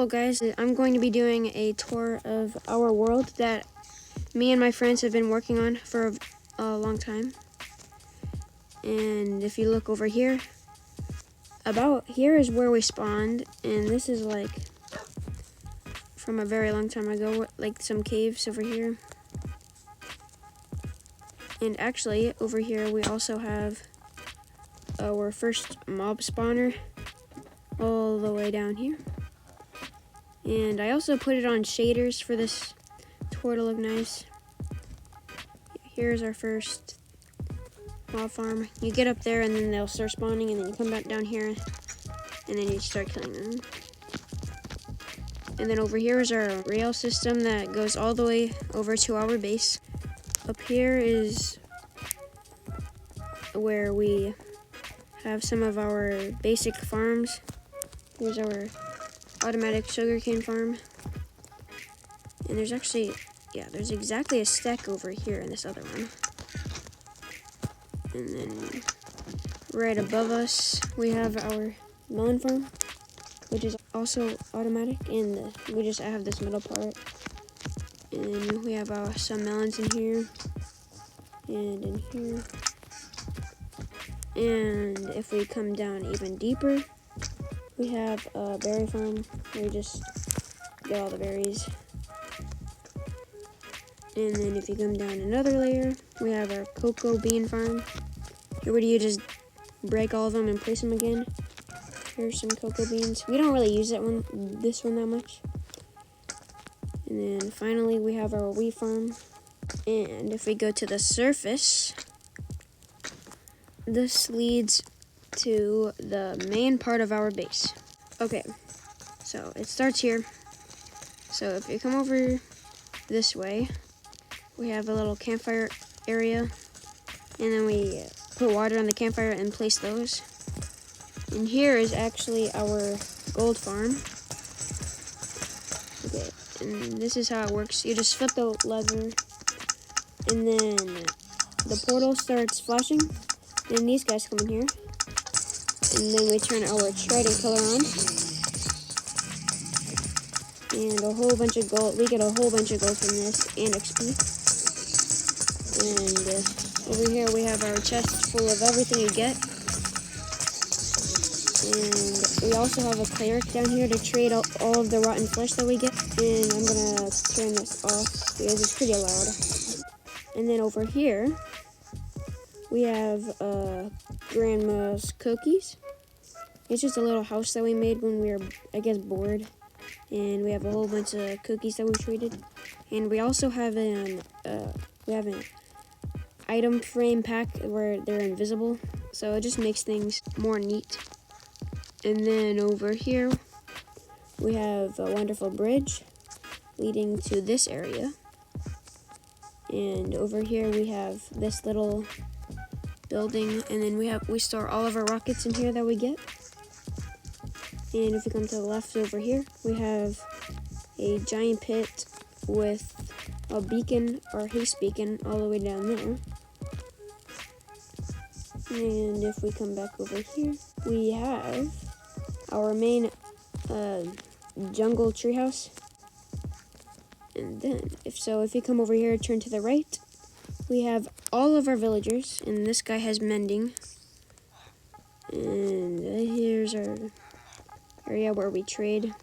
Hello guys, I'm going to be doing a tour of our world that me and my friends have been working on for a long time. And if you look over here, about here is where we spawned, and this is like from a very long time ago, like some caves over here. And actually over here we also have our first mob spawner all the way down here. And I also put it on shaders for this tour to look nice. Here's our first mob farm. You get up there and then they'll start spawning, and then you come back down here and then you start killing them. And then over here is our rail system that goes all the way over to our base. Up here is where we have some of our basic farms. Here's our automatic sugarcane farm. And there's actually, there's exactly a stack over here in this other one. And then right above us, we have our melon farm, which is also automatic, and we just have this middle part. And we have some melons in here, and in here. And if we come down even deeper, we have a berry farm where we just get all the berries. And then if you come down another layer, we have our cocoa bean farm. Here, where do you just break all of them and place them again? Here's some cocoa beans. We don't really use this one that much. And then finally we have our wheat farm. And if we go to the surface, this leads to the main part of our base. Okay, so it starts here. So if you come over this way, we have a little campfire area, and then we put water on the campfire and place those. And here is actually our gold farm. Okay, and this is how it works. You just flip the lever, and then the portal starts flashing. Then these guys come in here, and then we turn our trident color on, and a whole bunch of gold. We get a whole bunch of gold from this, and XP. And over here we have our chest full of everything you get. And we also have a cleric down here to trade all of the rotten flesh that we get. And I'm gonna turn this off because it's pretty loud. And then over here, we have Grandma's cookies. It's just a little house that we made when we were, I guess, bored. And we have a whole bunch of cookies that we traded. And we also have an item frame pack where they're invisible. So it just makes things more neat. And then over here, we have a wonderful bridge leading to this area. And over here we have this little building, and then we store all of our rockets in here that we get. And if you come to the left over here, we have a giant pit with a beacon or haste beacon all the way down there. And if we come back over here, we have our main jungle treehouse. And then if you come over here, turn to the right, we have all of our villagers, and this guy has mending. And here's our area where we trade.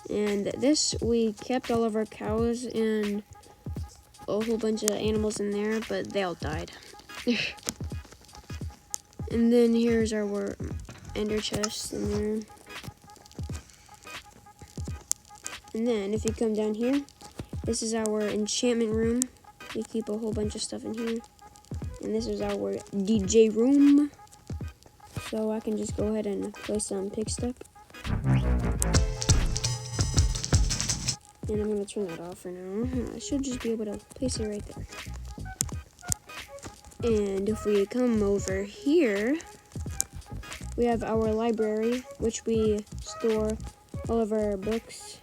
And this, we kept all of our cows and a whole bunch of animals in there, but they all died. And then here's our ender chest in there. And then if you come down here, this is our enchantment room. We keep a whole bunch of stuff in here. And this is our DJ room. So I can just go ahead and play some pick step. And I'm going to turn that off for now. I should just be able to place it right there. And if we come over here, we have our library, which we store all of our books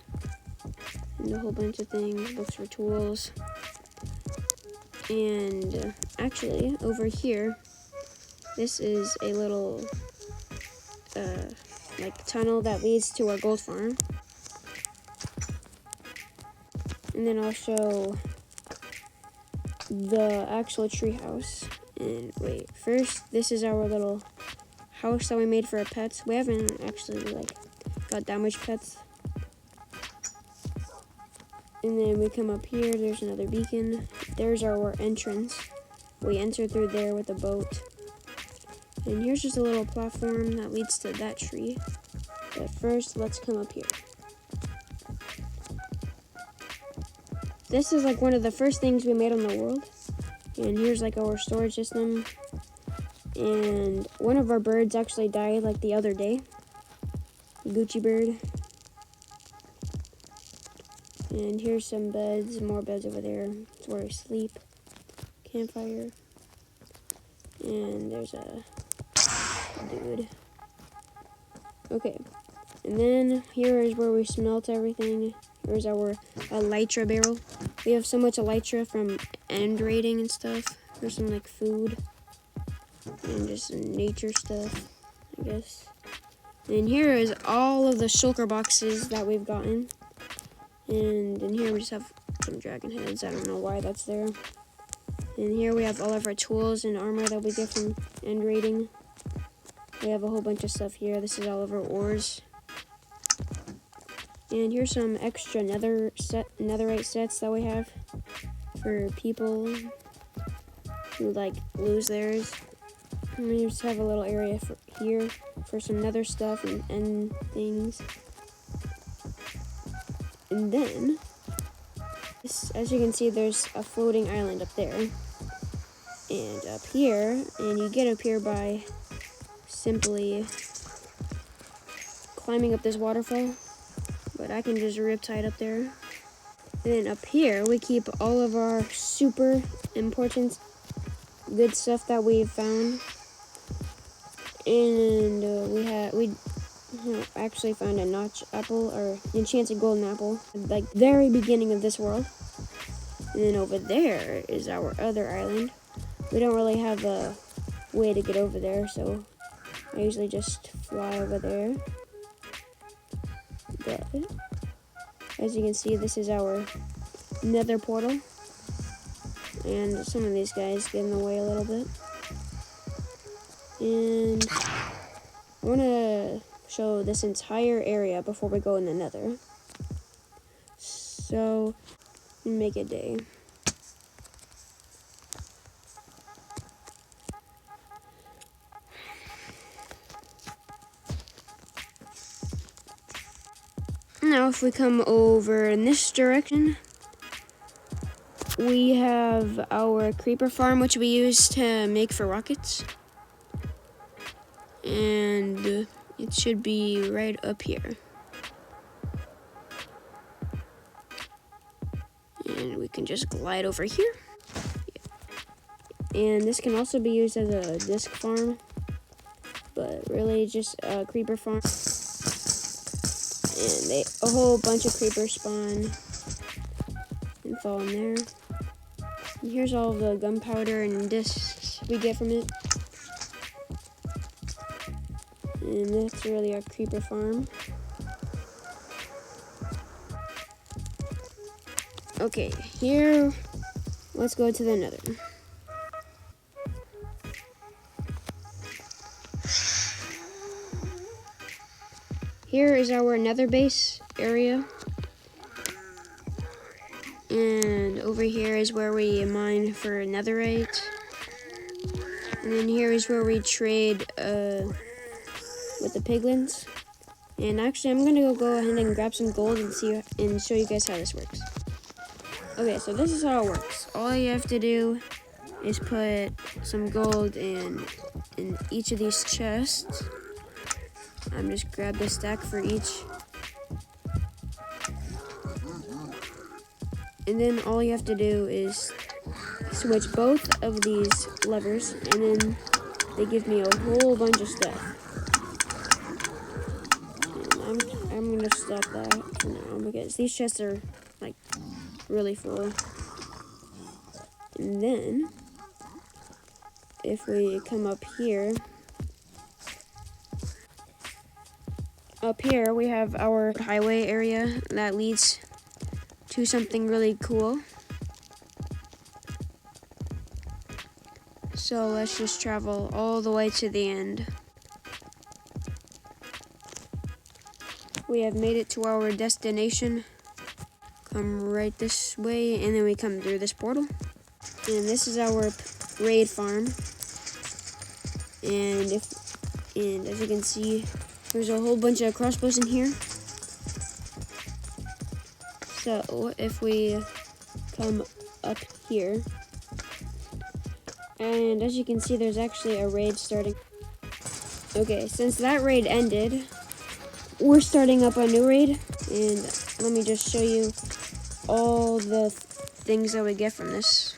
and a whole bunch of things, books for tools. And actually, over here, this is a little like tunnel that leads to our gold farm. And then I'll show the actual tree house. And wait, first, this is our little house that we made for our pets. We haven't actually got that much pets. And then we come up here, there's another beacon. There's our entrance. We enter through there with a boat. And here's just a little platform that leads to that tree. But first, let's come up here. This is like one of the first things we made on the world. And here's like our storage system. And one of our birds actually died like the other day. Gucci bird. And here's some beds, more beds over there. It's where we sleep. Campfire. And there's a dude. Okay. And then here is where we smelt everything. Here's our elytra barrel. We have so much elytra from end raiding and stuff. There's some like food. And just some nature stuff, I guess. And here is all of the shulker boxes that we've gotten. And in here we just have some dragon heads. I don't know why that's there. And here we have all of our tools and armor that we get from end raiding. We have a whole bunch of stuff here. This is all of our ores. And here's some extra netherite sets that we have for people who like lose theirs. And we just have a little area here for some nether stuff and things. And then, as you can see, there's a floating island up there. And up here, and you get up here by simply climbing up this waterfall. But I can just riptide up there. And then up here, we keep all of our super important good stuff that we've found. And we actually found a notch apple, or enchanted golden apple, like very beginning of this world. And then over there is our other island. We don't really have a way to get over there, so I usually just fly over there. But as you can see, this is our nether portal. And some of these guys get in the way a little bit. And I want to show this entire area before we go in the nether. So, make a day. Now, if we come over in this direction, we have our creeper farm, which we use to make for rockets. And it should be right up here. And we can just glide over here. And this can also be used as a disc farm, but really just a creeper farm. And a whole bunch of creepers spawn and fall in there. And here's all of the gunpowder and discs we get from it. And that's really our creeper farm. Okay, here, let's go to the nether. Here is our nether base area. And over here is where we mine for netherite. And then here is where we trade with the piglins. And actually, I'm gonna go ahead and grab some gold and show you guys how this works. Okay, so this is how it works. All you have to do is put some gold in each of these chests. I'm just grab a stack for each. And then all you have to do is switch both of these levers, and then they give me a whole bunch of stuff. And I'm gonna stop that for now because these chests are like really full. And then if we come up here, we have our highway area that leads to something really cool. So let's just travel all the way to the end. We have made it to our destination. Come right this way, and then we come through this portal. And this is our raid farm. And as you can see, there's a whole bunch of crossbows in here. So if we come up here, and as you can see, there's actually a raid starting. Okay, since that raid ended, we're starting up a new raid, and let me just show you all the things that we get from this.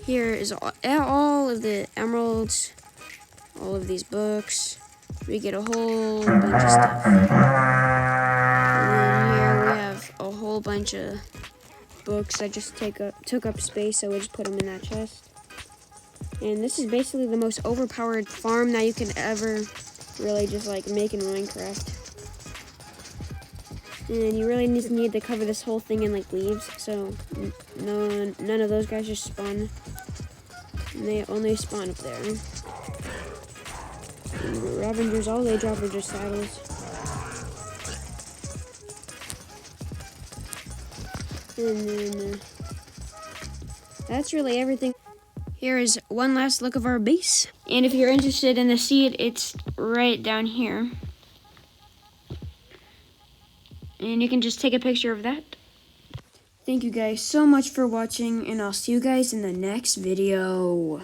Here is all of the emeralds, all of these books. We get a whole bunch of stuff. And then here we have a whole bunch of books that just took up space, so we just put them in that chest. And this is basically the most overpowered farm that you can ever really just like make in Minecraft. And you really need to cover this whole thing in like leaves, so none of those guys just spawn. And they only spawn up there. And the Ravengers, all they drop are just saddles. And then that's really everything. Here is one last look of our base. And if you're interested in the seed, it's right down here. And you can just take a picture of that. Thank you guys so much for watching, and I'll see you guys in the next video.